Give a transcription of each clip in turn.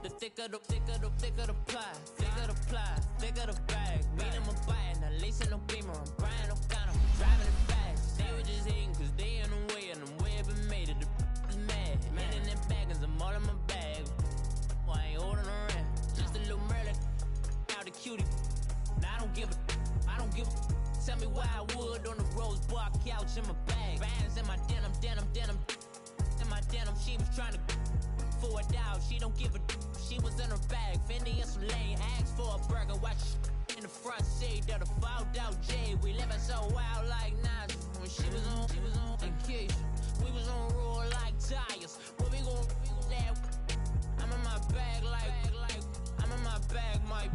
The thicker the pie, thicker the bag. Beat them a bite, now lacing no beamer. I'm Brian O'Connor, driving it fast. They were just hating cause they in the way, and the way it been made it. The is mad. Man in them baggins, I'm all in my bag. I ain't holding around. Just a little Merlin, out the cutie. Now I don't give a. Tell me why I would on the rose bar couch in my bag. Bands in my denim. In my denim, she was trying to for it out. She don't give a. She was in her bag. Fendi and some lane. Asked for a burger. Watch in the front seat of the fouled out J. We living so wild like Nas. When she was on vacation. We was on roll like tires. What we gon' let? I'm in my bag like I'm in my bag, Mike.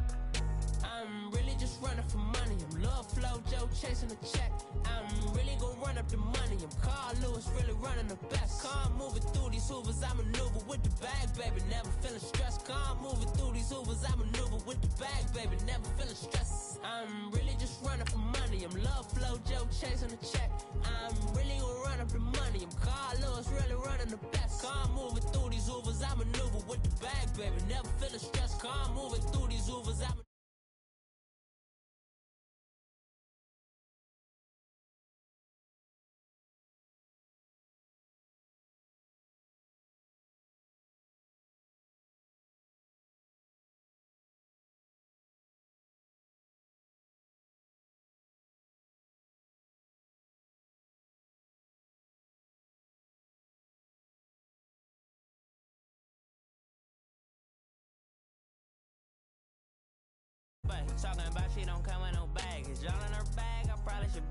I'm really just running for money. I'm Love Flow Joe chasing the check. I'm really gonna run up the money. I'm Carl Lewis, really running the best. Calm moving through these hoovers, I maneuver with the bag, baby. Never feeling stressed. Calm moving through these hoovers, I maneuver with the bag, baby. Never feeling stressed. I'm really just running for money. I'm Love Flow Joe chasing the check. I'm really gonna run up the money. I'm Carl Lewis, really running the best. Calm moving through these hoovers, I maneuver with the bag, baby. Never feeling stressed. Calm moving through these hoovers, I maneuver. Talking about she don't come with no baggage. All in her bag, I probably should.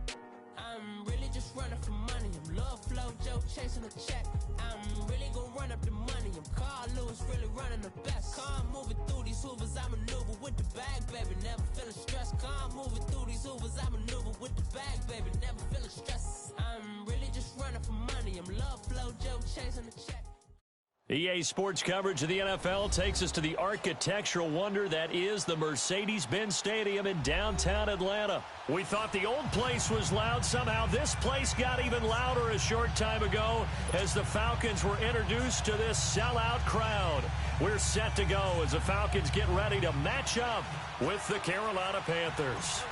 I'm really just running for money. I'm Love Flow Joe chasing the check. I'm really gonna run up the money. I'm Carl Lewis, really running the best. Calm moving through these hoovers, I maneuver with the bag, baby. Never feeling stressed. Calm moving through these hoovers, I maneuver with the bag, baby. Never feeling stressed. I'm really just running for money. I'm Love Flow Joe chasing the check. EA Sports coverage of the NFL takes us to the architectural wonder that is the Mercedes-Benz Stadium in downtown Atlanta. We thought the old place was loud. Somehow this place got even louder a short time ago as the Falcons were introduced to this sellout crowd. We're set to go as the Falcons get ready to match up with the Carolina Panthers.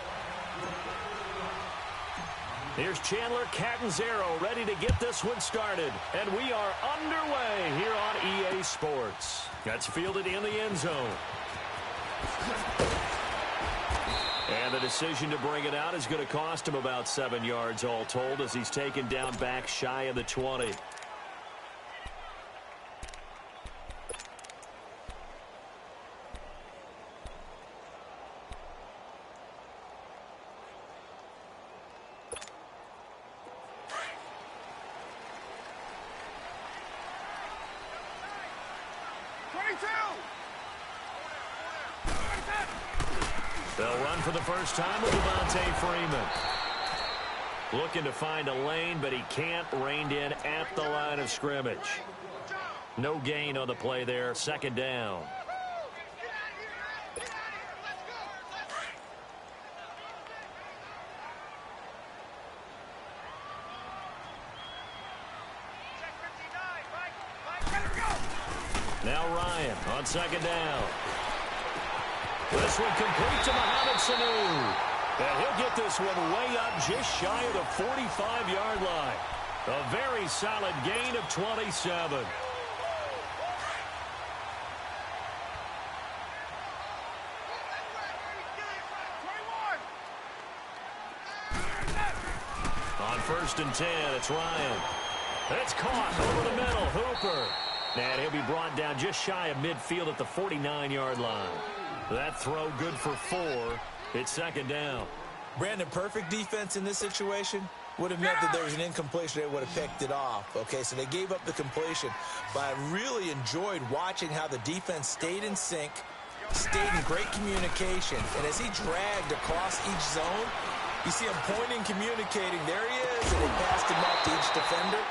Here's Chandler Catanzaro ready to get this one started. And we are underway here on EA Sports. That's fielded in the end zone. And the decision to bring it out is going to cost him about 7 yards all told as he's taken down back shy of the 20. They'll run for the first time with Devontae Freeman. Looking to find a lane, but he can't. Reined in at the line of scrimmage. No gain on the play there. Second down. Now Ryan on second down. This one complete to Mohamed Sanu. And he'll get this one way up just shy of the 45-yard line. A very solid gain of 27. On 1st and 10, it's Ryan. It's caught over the middle. Hooper. And he'll be brought down just shy of midfield at the 49-yard line. That throw good for 4. It's second down. Brandon, perfect defense in this situation would have meant that there was an incompletion. They would have picked it off. Okay, so they gave up the completion. But I really enjoyed watching how the defense stayed in sync, stayed in great communication. And as he dragged across each zone, you see him pointing, communicating. There he is, and he passed him up to each defender.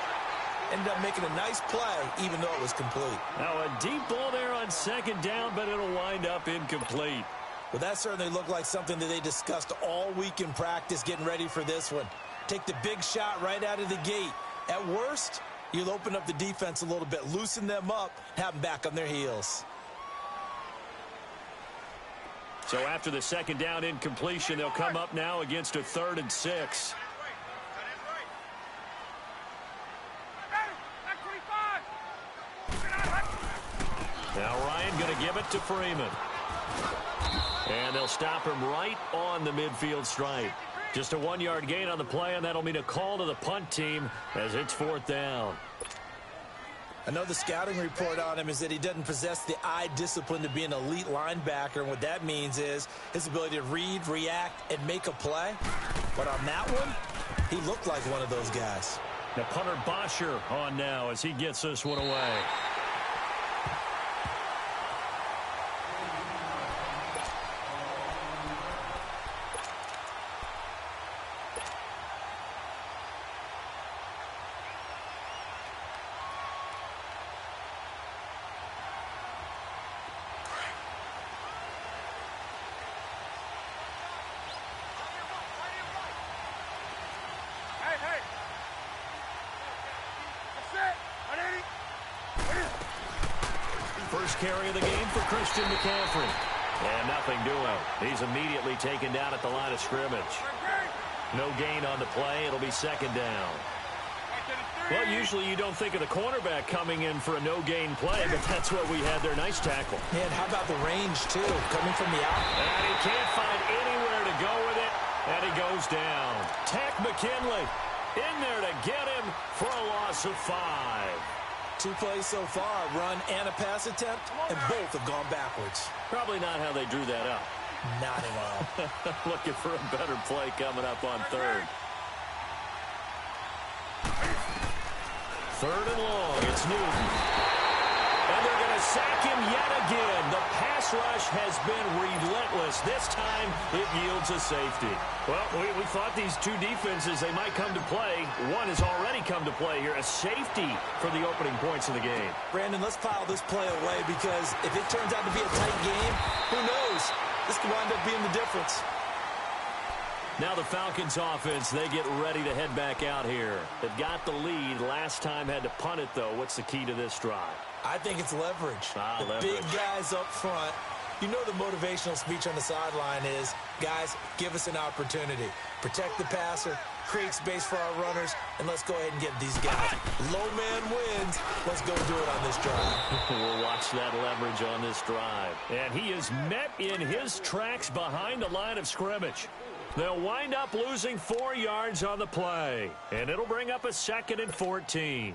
Ended up making a nice play, even though it was complete. Now a deep ball there on second down, but it'll wind up incomplete. Well, that certainly looked like something that they discussed all week in practice, getting ready for this one. Take the big shot right out of the gate. At worst, you'll open up the defense a little bit, loosen them up, have them back on their heels. So after the second down incompletion, they'll come up now against a 3rd and 6. Now Ryan going to give it to Freeman. And they'll stop him right on the midfield stripe. Just a 1-yard gain on the play, and that'll mean a call to the punt team as it's 4th down. I know the scouting report on him is that he doesn't possess the eye discipline to be an elite linebacker, and what that means is his ability to read, react, and make a play. But on that one, he looked like one of those guys. The punter Bosher on now as he gets this one away. First carry of the game for Christian McCaffrey. And nothing doing. He's immediately taken down at the line of scrimmage. No gain on the play. It'll be 2nd down. Well, usually you don't think of the cornerback coming in for a no-gain play, but that's what we had there. Nice tackle. And how about the range, too, coming from the out? And he can't find anywhere to go with it, and he goes down. Tech McKinley in there to get him for a loss of 5. 2 plays so far, run and a pass attempt, and both have gone backwards. Probably not how they drew that up. Not at all. Looking for a better play coming up on 3rd. 3rd and long. It's Newton. And they're going to sack him yet again. The pass rush has been relentless. This time, it yields a safety. Well, we thought these two defenses, they might come to play. One has already come to play here. A safety for the opening points of the game. Brandon, let's file this play away because if it turns out to be a tight game, who knows? This could wind up being the difference. Now the Falcons offense, they get ready to head back out here. They've got the lead. Last time had to punt it, though. What's the key to this drive? I think it's leverage. Leverage. Big guys up front. You know the motivational speech on the sideline is, guys, give us an opportunity. Protect the passer, create space for our runners, and let's go ahead and get these guys. Low man wins. Let's go do it on this drive. We'll watch that leverage on this drive. And he is met in his tracks behind the line of scrimmage. They'll wind up losing 4 yards on the play. And it'll bring up a 2nd and 14.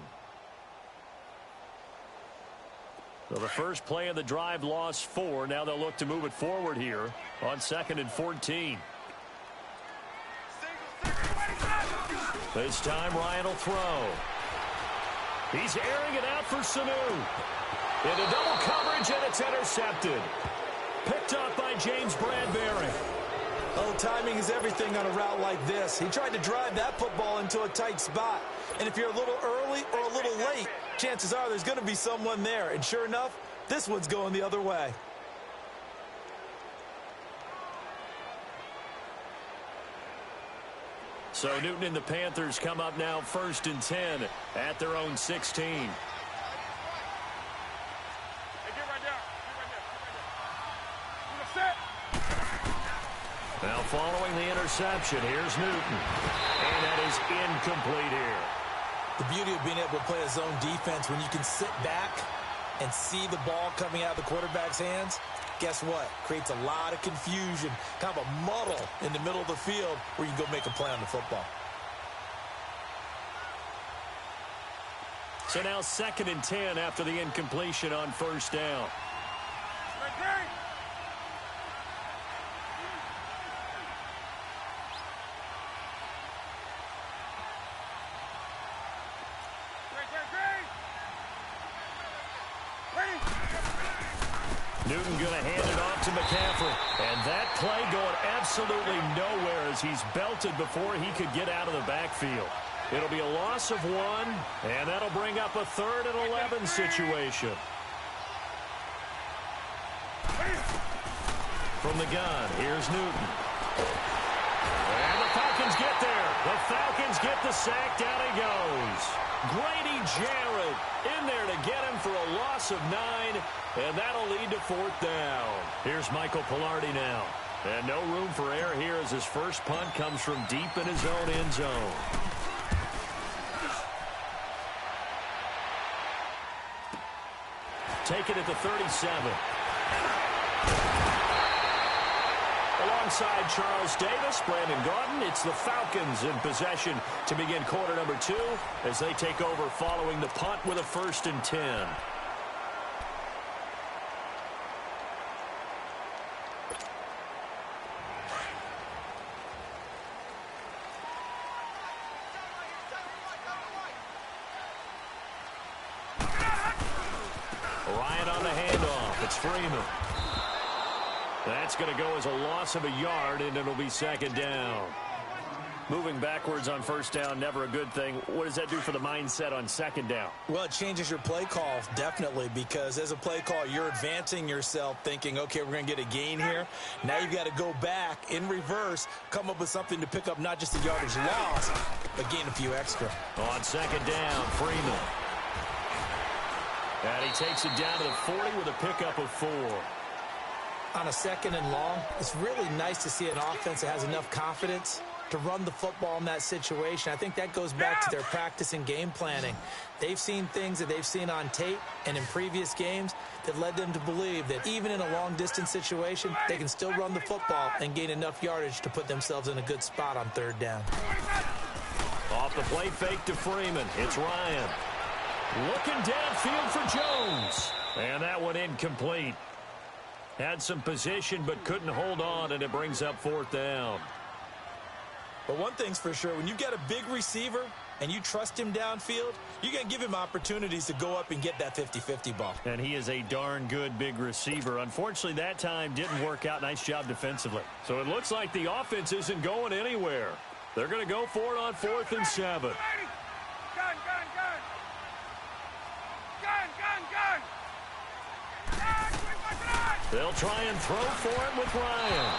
So the first play of the drive lost 4. Now they'll look to move it forward here on 2nd and 14. This time Ryan will throw. He's airing it out for Sanu. Into double coverage, and it's intercepted. Picked up by James Bradbury. Oh, timing is everything on a route like this. He tried to drive that football into a tight spot. And if you're a little early or a little late, chances are there's going to be someone there. And sure enough, this one's going the other way. So Newton and the Panthers come up now 1st and 10 at their own 16. Now following the interception, here's Newton. And that is incomplete here. The beauty of being able to play a zone defense when you can sit back and see the ball coming out of the quarterback's hands, guess what? Creates a lot of confusion, kind of a muddle in the middle of the field where you can go make a play on the football. So now 2nd and 10 after the incompletion on 1st down. Newton going to hand it off to McCaffrey. And that play going absolutely nowhere as he's belted before he could get out of the backfield. It'll be a loss of 1, and that'll bring up a 3rd and 11 situation. From the gun, here's Newton. And the Falcons get there. The Falcons get the sack. Down he goes. Grady Jarrett in there to get him for a loss of 9, and that'll lead to 4th down. Here's Michael Pilardi now. And no room for error here as his first punt comes from deep in his own end zone. Take it at the 37. Alongside Charles Davis, Brandon Gaudin, it's the Falcons in possession to begin quarter number 2 as they take over following the punt with a 1st and 10. Ryan on the handoff. It's Freeman. That's going to go as a loss of a yard, and it'll be 2nd down. Moving backwards on 1st down, never a good thing. What does that do for the mindset on 2nd down? Well, it changes your play call, definitely, because as a play call, you're advancing yourself thinking, okay, we're going to get a gain here. Now you've got to go back in reverse, come up with something to pick up not just the yardage loss, but gain a few extra. On 2nd down, Freeman. And he takes it down to the 40 with a pickup of 4. On a 2nd and long, it's really nice to see an offense that has enough confidence to run the football in that situation. I think that goes back to their practice and game planning. They've seen things that they've seen on tape and in previous games that led them to believe that even in a long-distance situation, they can still run the football and gain enough yardage to put themselves in a good spot on 3rd down. Off the play fake to Freeman. It's Ryan. Looking downfield for Jones. And that one incomplete. Had some position but couldn't hold on, and it brings up 4th down. But one thing's for sure, when you've got a big receiver and you trust him downfield, you're going to give him opportunities to go up and get that 50-50 ball. And he is a darn good big receiver. Unfortunately, that time didn't work out. Nice job defensively. So it looks like the offense isn't going anywhere. They're going to go for it on 4th and 7. They'll try and throw for him with Ryan.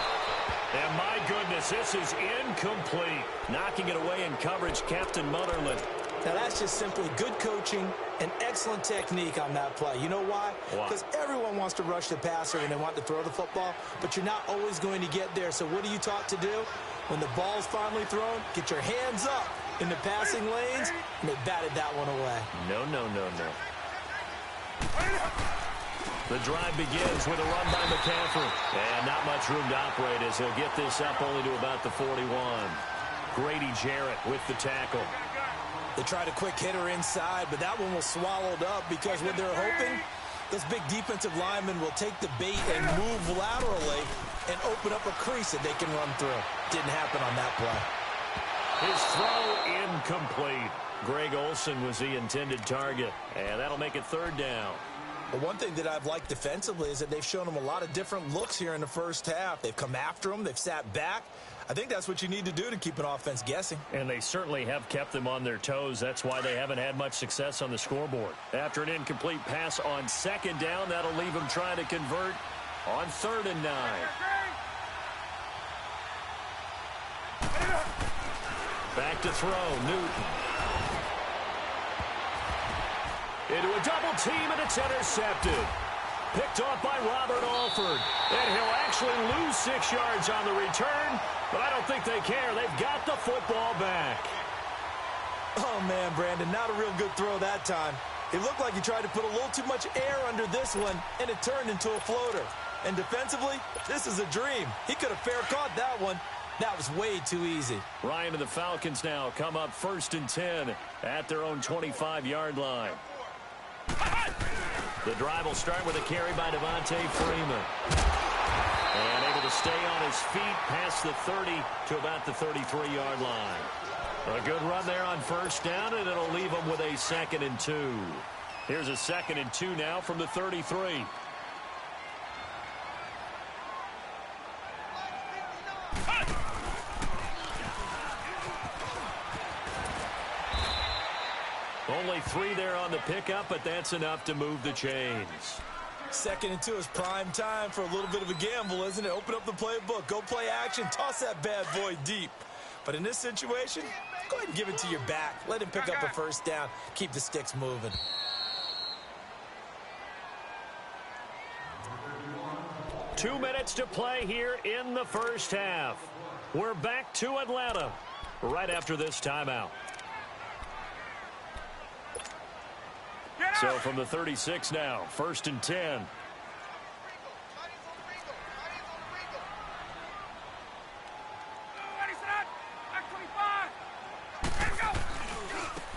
And my goodness, this is incomplete. Knocking it away in coverage, Captain Mutterland. Now that's just simply good coaching and excellent technique on that play. You know why? Because everyone wants to rush the passer and they want to throw the football, but you're not always going to get there. So what are you taught to do? When the ball's finally thrown, get your hands up in the passing lanes, and they batted that one away. No, no, no, no. The drive begins with a run by McCaffrey. And not much room to operate as he'll get this up only to about the 41. Grady Jarrett with the tackle. They tried a quick hitter inside, but that one was swallowed up because what they're hoping, those big defensive linemen will take the bait and move laterally and open up a crease that they can run through. Didn't happen on that play. His throw incomplete. Greg Olsen was the intended target, and that'll make it 3rd down. But one thing that I've liked defensively is that they've shown them a lot of different looks here in the first half. They've come after them. They've sat back. I think that's what you need to do to keep an offense guessing. And they certainly have kept them on their toes. That's why they haven't had much success on the scoreboard. After an incomplete pass on 2nd down, that'll leave them trying to convert on 3rd and 9. Back to throw, Newton. Into a double team, and it's intercepted. Picked off by Robert Alford. And he'll actually lose 6 yards on the return, but I don't think they care. They've got the football back. Oh, man, Brandon, not a real good throw that time. It looked like he tried to put a little too much air under this one, and it turned into a floater. And defensively, this is a dream. He could have fair caught that one. That was way too easy. Ryan and the Falcons now come up 1st and 10 at their own 25-yard line. The drive will start with a carry by Devontae Freeman. And able to stay on his feet past the 30 to about the 33-yard line. A good run there on 1st down, and it'll leave them with a 2nd and 2. Here's a 2nd and 2 now from the 33. Only 3 there on the pickup, but that's enough to move the chains. 2nd and 2 is prime time for a little bit of a gamble, isn't it? Open up the playbook, go play action, toss that bad boy deep. But in this situation, go ahead and give it to your back. Let him pick up a first down. Keep the sticks moving. Two minutes to play here in the first half. We're back to Atlanta right after this timeout. So from the 36 now, 1st and 10.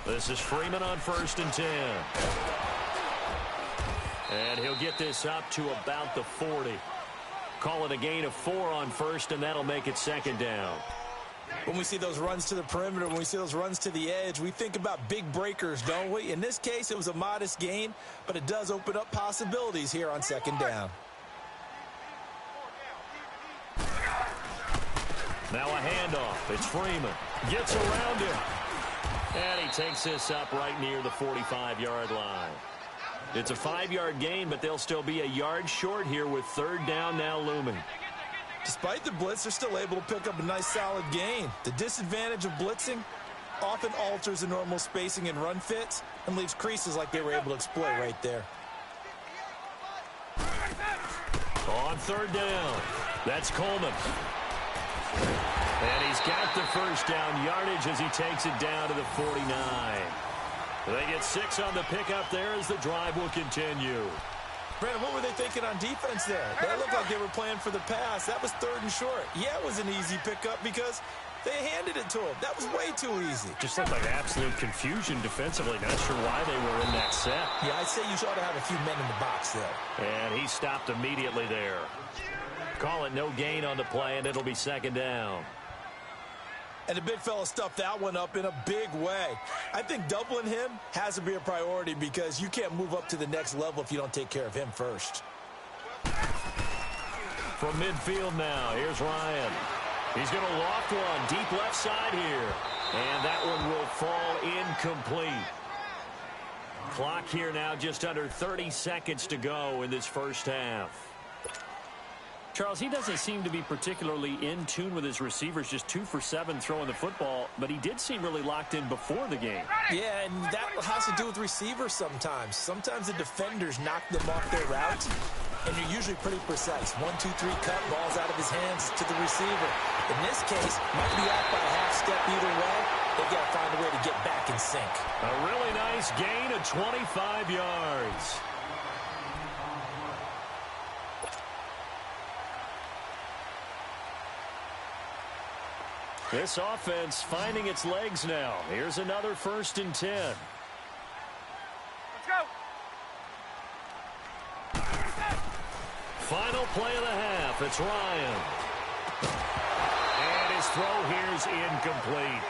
This is Freeman on 1st and 10. And he'll get this up to about the 40. Call it a gain of 4 on 1st, and that'll make it 2nd down. When we see those runs to the perimeter, when we see those runs to the edge, we think about big breakers, don't we? In this case, it was a modest gain, but it does open up possibilities here on 2nd down. Now a handoff. It's Freeman. Gets around him. And he takes this up right near the 45-yard line. It's a 5-yard gain, but they'll still be a yard short here with 3rd down now looming. Despite the blitz, they're still able to pick up a nice solid gain. The disadvantage of blitzing often alters the normal spacing and run fits and leaves creases like they were able to exploit right there. On 3rd down, that's Coleman. And he's got the first down yardage as he takes it down to the 49. They get 6 on the pickup there as the drive will continue. Brandon, what were they thinking on defense there? They looked like they were playing for the pass. That was 3rd and short. Yeah, it was an easy pickup because they handed it to him. That was way too easy. Just looked like absolute confusion defensively. Not sure why they were in that set. Yeah, I'd say you ought to have a few men in the box there. And he stopped immediately there. Call it no gain on the play, and it'll be 2nd down. And the big fella stuffed that one up in a big way. I think doubling him has to be a priority because you can't move up to the next level if you don't take care of him first. From midfield now, here's Ryan. He's going to loft one deep left side here. And that one will fall incomplete. Clock here now just under 30 seconds to go in this first half. Charles, he doesn't seem to be particularly in tune with his receivers, just 2 for 7 throwing the football, but he did seem really locked in before the game. Yeah, and that has to do with receivers sometimes. Sometimes the defenders knock them off their route, and you're usually pretty precise. 1, 2, 3 cut, balls out of his hands to the receiver. In this case, might be off by a half step either way. They've got to find a way to get back in sync. A really nice gain of 25 yards. This offense finding its legs now. Here's another 1st and 10. Let's go. Final play of the half. It's Ryan. And his throw here's incomplete.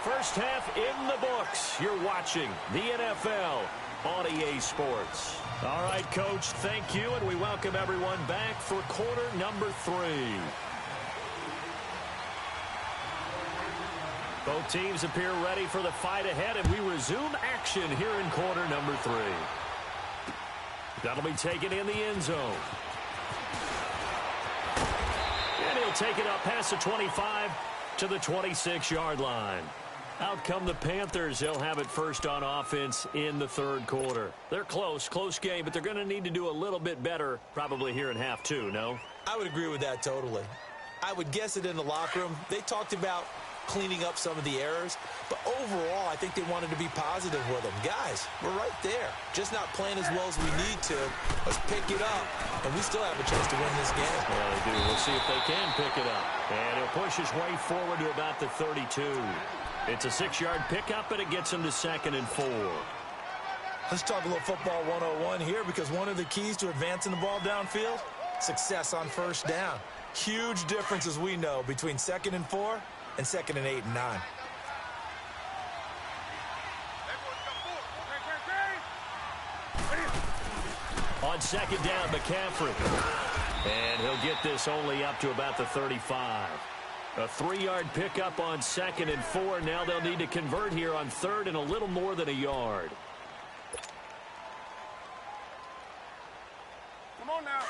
First half in the books. You're watching the NFL on EA Sports. All right, Coach, thank you, and we welcome everyone back for quarter number 3. Both teams appear ready for the fight ahead, and we resume action here in quarter number 3. That'll be taken in the end zone. And he'll take it up past the 25 to the 26-yard line. Out come the Panthers. They'll have it first on offense in the 3rd quarter. They're close game, but they're going to need to do a little bit better probably here in half 2, no? I would agree with that totally. I would guess it in the locker room. They talked about cleaning up some of the errors, but overall I think they wanted to be positive with them. Guys, we're right there, just not playing as well as we need to. Let's pick it up, and we still have a chance to win this game. Yeah, they do. We'll see if they can pick it up. And he'll push his way forward to about the 32. It's a 6-yard pickup, and it gets him to 2nd and 4. Let's talk a little football 101 here, because one of the keys to advancing the ball downfield, success on first down. Huge difference, as we know, between 2nd and 4 and 2nd and 8 and 9. On 2nd down, McCaffrey. And he'll get this only up to about the 35. A 3-yard pickup on 2nd and 4. Now they'll need to convert here on 3rd and a little more than a yard. Come on now.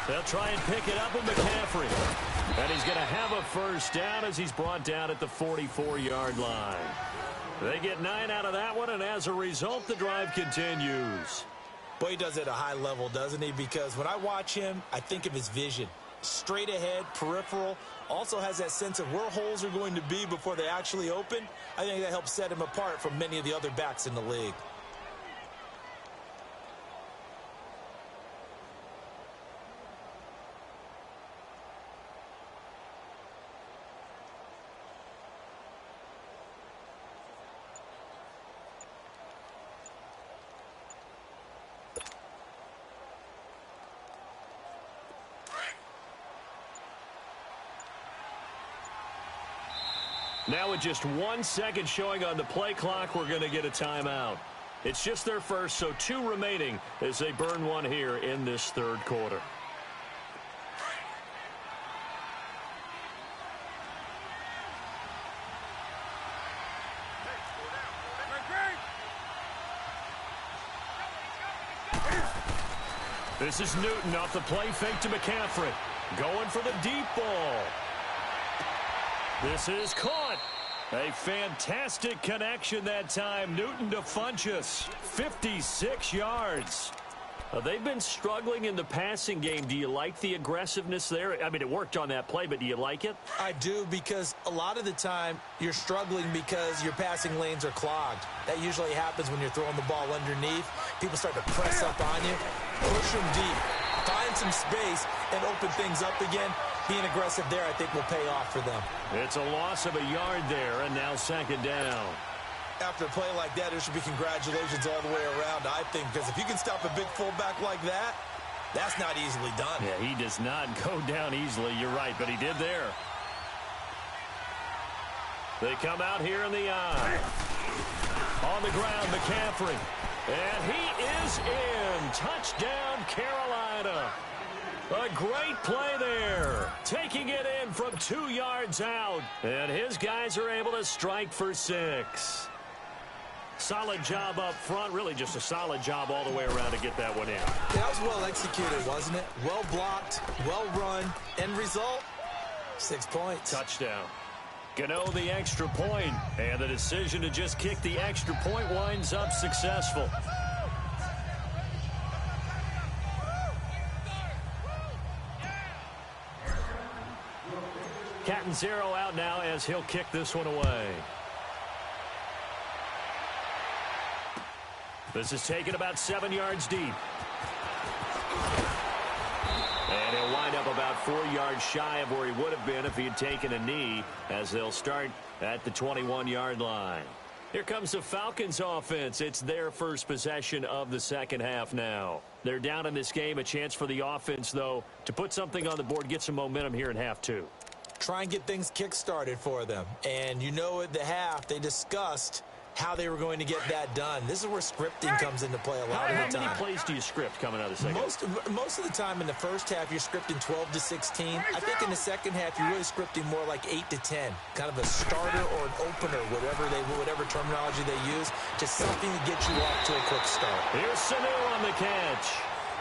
They'll try and pick it up with McCaffrey. And he's going to have a first down as he's brought down at the 44-yard line. They get 9 out of that one, and as a result, the drive continues. Boy, he does it at a high level, doesn't he? Because when I watch him, I think of his vision. Straight ahead, peripheral, also has that sense of where holes are going to be before they actually open. I think that helps set him apart from many of the other backs in the league. Now with just 1 second showing on the play clock, we're going to get a timeout. It's just their first, so 2 remaining as they burn one here in this third quarter. This is Newton off the play fake to McCaffrey. Going for the deep ball. This is caught. A fantastic connection that time. Newton to Funchess. 56 yards. They've been struggling in the passing game. Do you like the aggressiveness there? I mean, it worked on that play, but do you like it? I do, because a lot of the time you're struggling because your passing lanes are clogged. That usually happens when you're throwing the ball underneath. People start to press up on you. Push them deep. Find some space and open things up again. Being aggressive there, I think, will pay off for them. It's a loss of a yard there, and now second down. After a play like that, there should be congratulations all the way around, I think, because if you can stop a big fullback like that, that's not easily done. Yeah, he does not go down easily. You're right, but he did there. They come out here in the eye. On the ground, McCaffrey. And he is in. Touchdown, Carolina. A great play there. Taking it in from 2 yards out. And his guys are able to strike for 6. Solid job up front. Really just a solid job all the way around to get that one in. That was well executed, wasn't it? Well blocked, well run. End result, 6 points. Touchdown. Gano the extra point. And the decision to just kick the extra point winds up successful. Catanzaro out now as he'll kick this one away. This is taken about 7 yards deep. And he'll wind up about 4 yards shy of where he would have been if he had taken a knee, as they'll start at the 21-yard line. Here comes the Falcons offense. It's their first possession of the second half now. They're down in this game. A chance for the offense, though, to put something on the board, get some momentum here in half 2. Try and get things kick-started for them. And you know at the half, they discussed how they were going to get that done. This is where scripting comes into play a lot of the time. How many plays do you script coming out of the second? Most of the time in the first half, you're scripting 12 to 16. I think in the second half, you're really scripting more like 8 to 10. Kind of a starter or an opener, whatever terminology they use, just something to get you off to a quick start. Here's Sanu on the catch.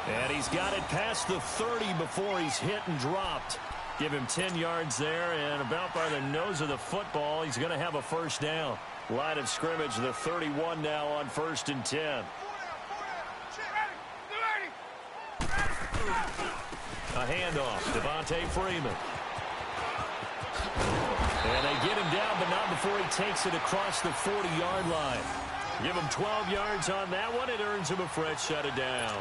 And he's got it past the 30 before he's hit and dropped. Give him 10 yards there, and about by the nose of the football, he's going to have a first down. Line of scrimmage, the 31 now on 1st and 10. A handoff, Devontae Freeman. And they get him down, but not before he takes it across the 40-yard line. Give him 12 yards on that one. It earns him a fresh set of downs.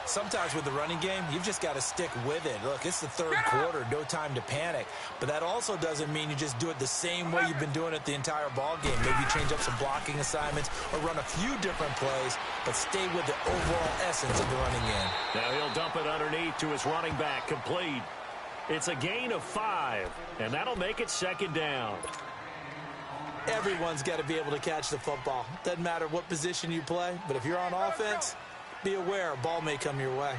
Sometimes with the running game, you've just got to stick with it. Look, it's the third quarter, no time to panic. But that also doesn't mean you just do it the same way you've been doing it the entire ball game. Maybe change up some blocking assignments or run a few different plays, but stay with the overall essence of the running game. Now he'll dump it underneath to his running back, complete. It's a gain of 5, and that'll make it second down. Everyone's got to be able to catch the football. Doesn't matter what position you play, but if you're on offense, be aware a ball may come your way.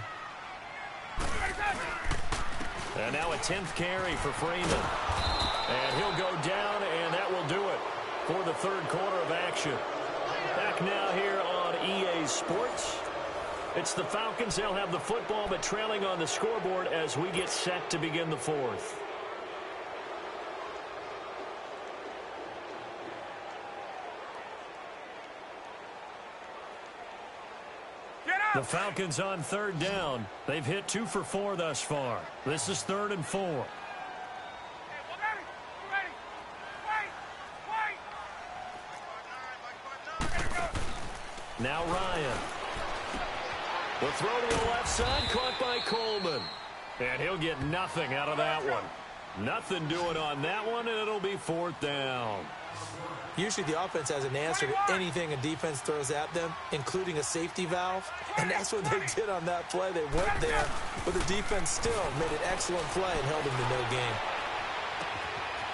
And now a 10th carry for Freeman. And he'll go down, and that will do it for the third quarter of action. Back now here on EA Sports. It's the Falcons. They'll have the football, but trailing on the scoreboard as we get set to begin the fourth. The Falcons on third down. They've hit 2 for 4 thus far. This is 3rd and 4. Now Ryan. The throw to the left side, caught by Coleman. And he'll get nothing out of that one. Nothing doing on that one, and it'll be 4th down. Usually the offense has an answer to anything a defense throws at them, including a safety valve. And that's what they did on that play. They went there, but the defense still made an excellent play and held them to no gain.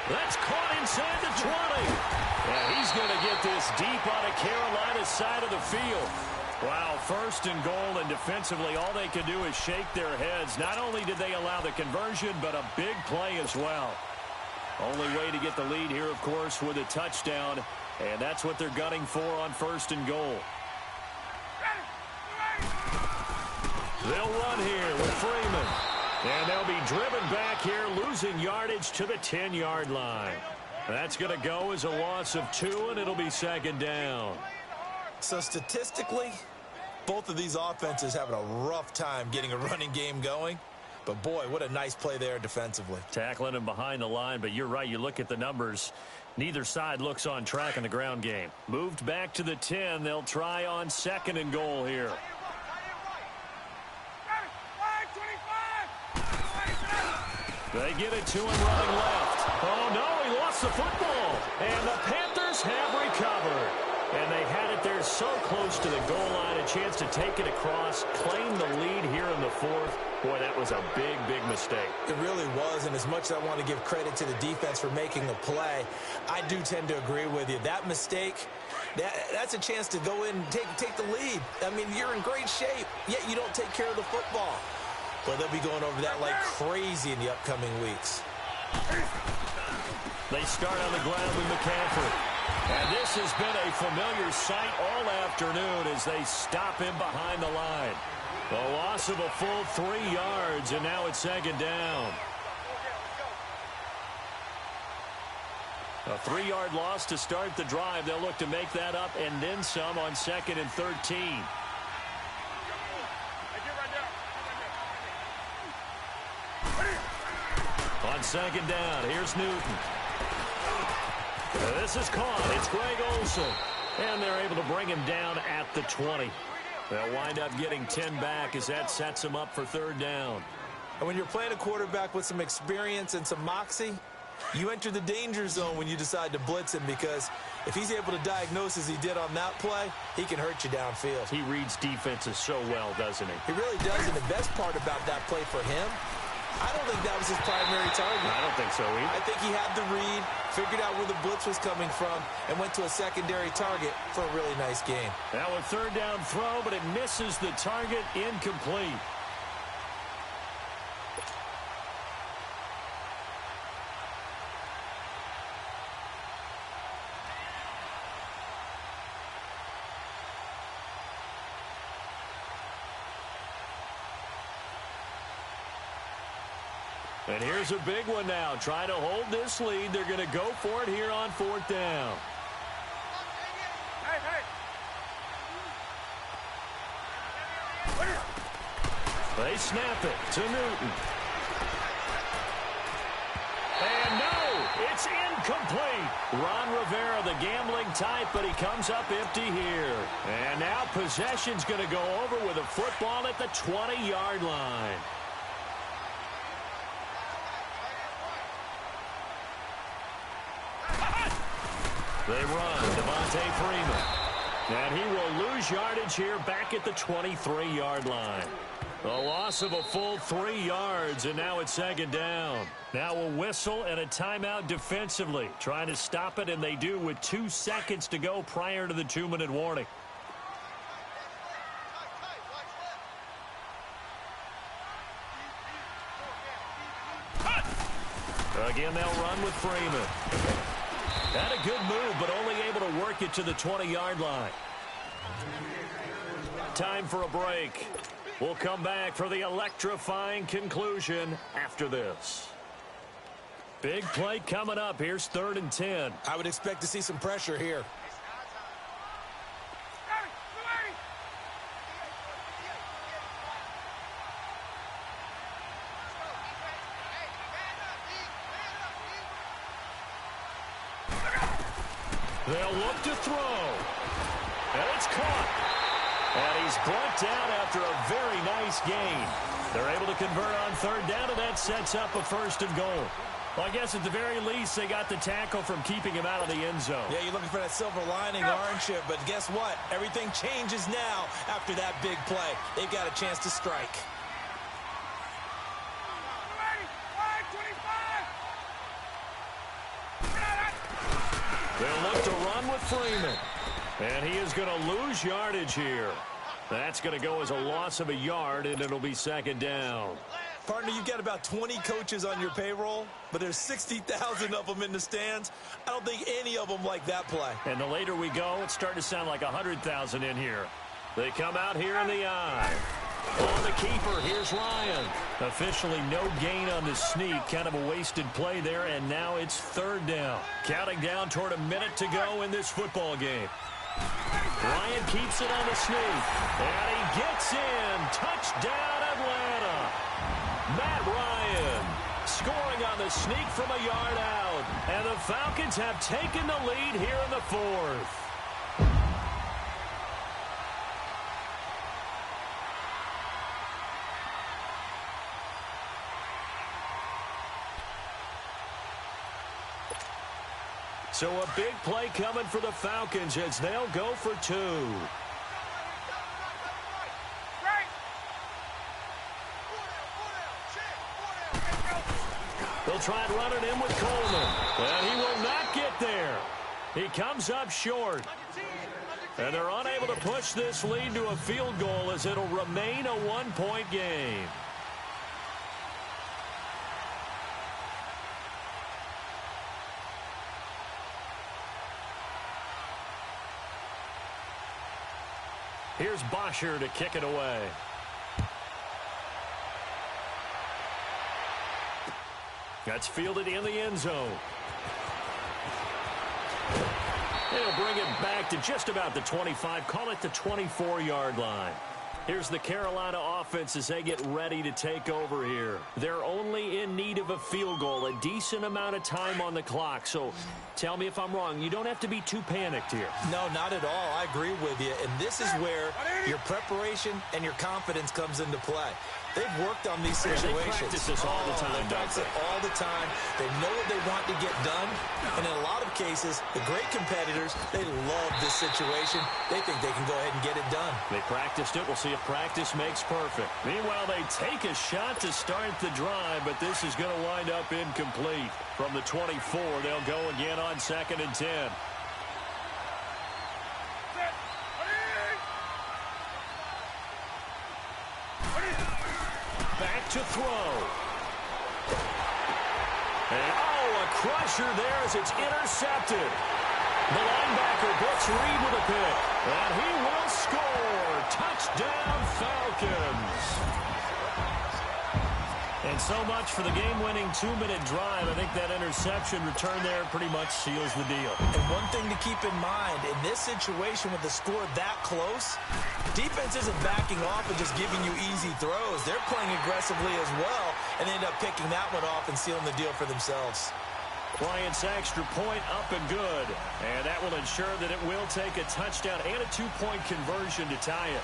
That's caught inside the 20. And he's going to get this deep on a Carolina side of the field. Wow, 1st and goal, and defensively all they can do is shake their heads. Not only did they allow the conversion, but a big play as well. Only way to get the lead here, of course, with a touchdown, and that's what they're gunning for on 1st and goal. They'll run here with Freeman, and they'll be driven back here, losing yardage to the 10-yard line. That's going to go as a loss of 2, and it'll be 2nd down. So statistically, both of these offenses having a rough time getting a running game going. But, boy, what a nice play there defensively. Tackling him behind the line, but you're right. You look at the numbers. Neither side looks on track in the ground game. Moved back to the 10. They'll try on 2nd and goal here. They get it to him running left. Oh, no, he lost the football. And the Panthers have recovered. And they had it there so close to the goal line, a chance to take it across, claim the lead here in the 4th. Boy, that was a big, big mistake. It really was, and as much as I want to give credit to the defense for making the play, I do tend to agree with you. That mistake, that's a chance to go in and take the lead. I mean, you're in great shape, yet you don't take care of the football. Well, they'll be going over that like crazy in the upcoming weeks. They start on the ground with McCaffrey. And this has been a familiar sight all afternoon as they stop him behind the line. The loss of a full 3 yards, and now it's 2nd down. A 3-yard loss to start the drive. They'll look to make that up and then some on 2nd and 13. On 2nd down, here's Newton. This is caught. It's Greg Olsen. And they're able to bring him down at the 20. They'll wind up getting 10 back as that sets them up for 3rd down. And when you're playing a quarterback with some experience and some moxie, you enter the danger zone when you decide to blitz him, because if he's able to diagnose as he did on that play, he can hurt you downfield. He reads defenses so well, doesn't he? He really does, and the best part about that play for him, I don't think that was his primary target. I don't think so either. I think he had the read, figured out where the blitz was coming from, and went to a secondary target for a really nice game. Now a 3rd down throw, but it misses the target, incomplete. And here's a big one now. Trying to hold this lead. They're going to go for it here on 4th down. They snap it to Newton. And no, it's incomplete. Ron Rivera, the gambling type, but he comes up empty here. And now possession's going to go over with a football at the 20-yard line. They run, Devontae Freeman. And he will lose yardage here back at the 23-yard line. A loss of a full 3 yards, and now it's 2nd down. Now a whistle and a timeout defensively. Trying to stop it, and they do with 2 seconds to go prior to the 2-minute warning. Again, they'll run with Freeman. Had a good move, but only able to work it to the 20-yard line. Time for a break. We'll come back for the electrifying conclusion after this. Big play coming up. Here's 3rd and 10. I would expect to see some pressure here. They'll look to throw. And it's caught. And he's brought down after a very nice gain. They're able to convert on 3rd down, and that sets up a 1st and goal. Well, I guess at the very least, they got the tackle from keeping him out of the end zone. Yeah, you're looking for that silver lining, aren't you? But guess what? Everything changes now after that big play. They've got a chance to strike. They'll look to run with Freeman. And he is going to lose yardage here. That's going to go as a loss of a yard, and it'll be 2nd down. Partner, you've got about 20 coaches on your payroll, but there's 60,000 of them in the stands. I don't think any of them like that play. And the later we go, it's starting to sound like 100,000 in here. They come out here in the eye. On the keeper, here's Ryan. Officially no gain on the sneak. Kind of a wasted play there, and now it's 3rd down. Counting down toward a minute to go in this football game. Ryan keeps it on the sneak. And he gets in. Touchdown, Atlanta. Matt Ryan scoring on the sneak from a yard out. And the Falcons have taken the lead here in the 4th. So a big play coming for the Falcons as they'll go for 2. They'll try and run it in with Coleman. And he will not get there. He comes up short. And they're unable to push this lead to a field goal as it'll remain a 1-point game. Here's Bosher to kick it away. That's fielded in the end zone. They'll bring it back to just about the 25. Call it the 24-yard line. Here's the Carolina offense as they get ready to take over here. They're only in need of a field goal, a decent amount of time on the clock. So tell me if I'm wrong. You don't have to be too panicked here. No, not at all. I agree with you. And this is where your preparation and your confidence comes into play. They've worked on these situations. They practice this all the time. They practice it all the time. They know what they want to get done. And in a lot of cases, the great competitors, they love this situation. They think they can go ahead and get it done. They practiced it. We'll see if practice makes perfect. Meanwhile, they take a shot to start the drive, but this is going to wind up incomplete. From the 24, they'll go again on 2nd and 10. Back to throw. And, a crusher there as it's intercepted. The linebacker, Brooks Reed with a pick. And he will score. Touchdown, Falcons. And so much for the game-winning 2-minute drive. I think that interception return there pretty much seals the deal. And one thing to keep in mind, in this situation with the score that close, defense isn't backing off and just giving you easy throws. They're playing aggressively as well and end up picking that one off and sealing the deal for themselves. Bryant's extra point up and good. And that will ensure that it will take a touchdown and a 2-point conversion to tie it.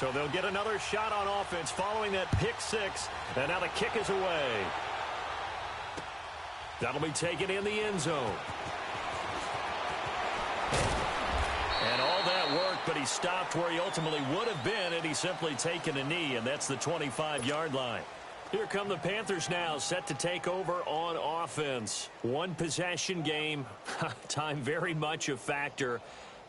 So they'll get another shot on offense following that pick six. And now the kick is away. That'll be taken in the end zone. And all that work, but he he stopped where he ultimately would have been had he simply taken a knee, and that's the 25-yard line. Here come the Panthers now, set to take over on offense. One possession game, time very much a factor.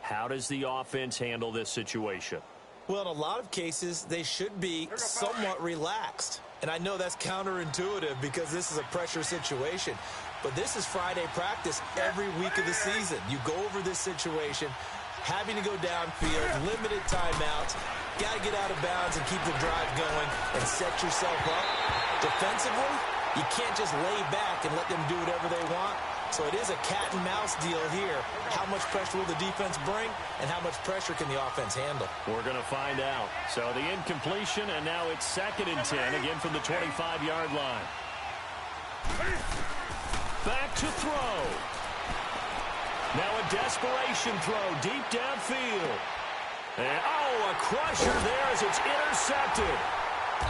How does the offense handle this situation? Well, in a lot of cases, they should be somewhat relaxed. And I know that's counterintuitive because this is a pressure situation. But this is Friday practice every week of the season. You go over this situation, having to go downfield, limited timeouts, got to get out of bounds and keep the drive going and set yourself up. Defensively, you can't just lay back and let them do whatever they want. So it is a cat and mouse deal here. How much pressure will the defense bring, and how much pressure can the offense handle? We're going to find out. So the incompletion, and now it's 2nd and 10, again from the 25-yard line. Back to throw. Now a desperation throw deep downfield. And, a crusher there as it's intercepted.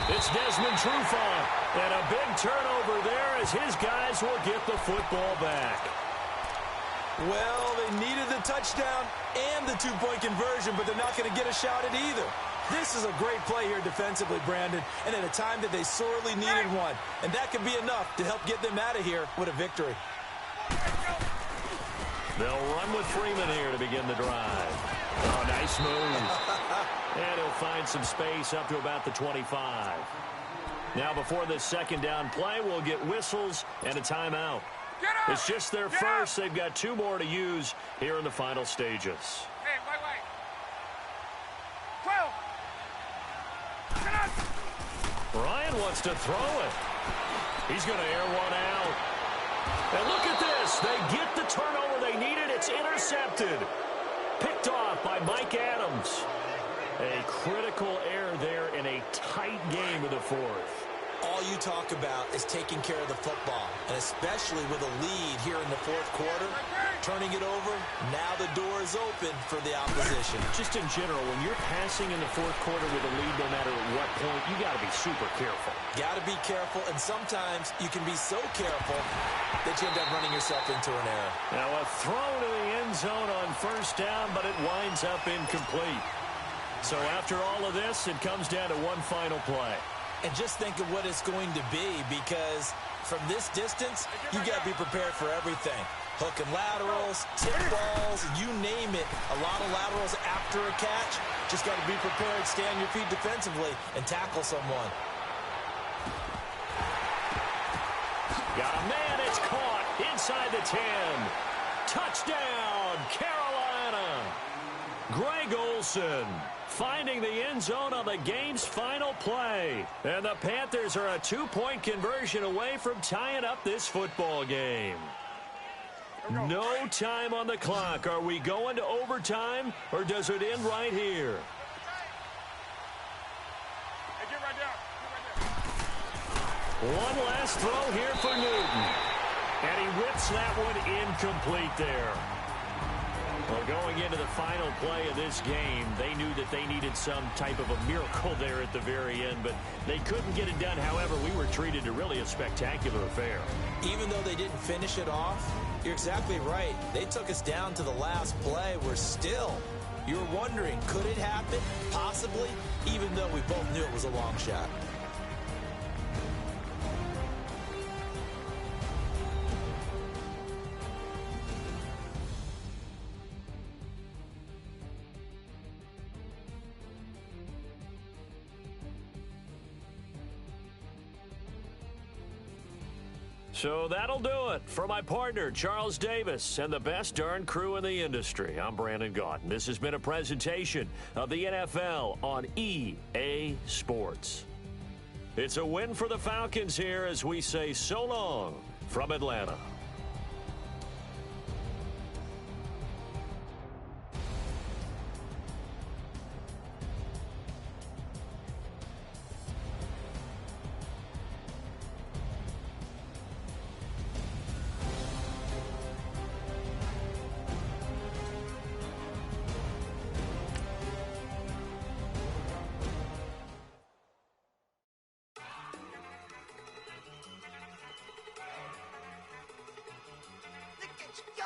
It's Desmond Trufant, and a big turnover there as his guys will get the football back. Well, they needed the touchdown and the two-point conversion, but they're not going to get a shot at either. This is a great play here defensively, Brandon, and at a time that they sorely needed one. And that could be enough to help get them out of here with a victory. They'll run with Freeman here to begin the drive. Oh, nice move. And he'll find some space up to about the 25. Now before this second down play, we'll get whistles and a timeout. It's just their first. They've got 2 more to use here in the final stages. Hey, wait. 12. Ryan wants to throw it. He's going to air one out. And look at this. They get the turnover they needed. It's intercepted. Picked off by Mike Adams. A critical error there in a tight game of the 4th. All you talk about is taking care of the football, and especially with a lead here in the 4th quarter, turning it over, now the door is open for the opposition. Just in general, when you're passing in the 4th quarter with a lead, no matter at what point, you got to be super careful. Got to be careful, and sometimes you can be so careful that you end up running yourself into an error. Now a throw to the end zone on 1st down, but it winds up incomplete. So after all of this, it comes down to one final play. And just think of what it's going to be, because from this distance, you got to be prepared for everything. Hook and laterals, tip balls, you name it. A lot of laterals after a catch. Just got to be prepared, stay on your feet defensively, and tackle someone. Got a man, it's caught inside the 10. Touchdown, Carolina. Greg Olsen finding the end zone on the game's final play. And the Panthers are a 2-point conversion away from tying up this football game. No time on the clock. Are we going to overtime, or does it end right here? Hey, get right down. One last throw here for Newton. And he whips that one incomplete there. Well, going into the final play of this game, they knew that they needed some type of a miracle there at the very end, but they couldn't get it done. However, we were treated to really a spectacular affair. Even though they didn't finish it off, you're exactly right. They took us down to the last play. We're still, you were wondering, could it happen? Possibly, even though we both knew it was a long shot. So that'll do it for my partner, Charles Davis, and the best darn crew in the industry. I'm Brandon Gaudin. This has been a presentation of the NFL on EA Sports. It's a win for the Falcons here as we say so long from Atlanta. Go!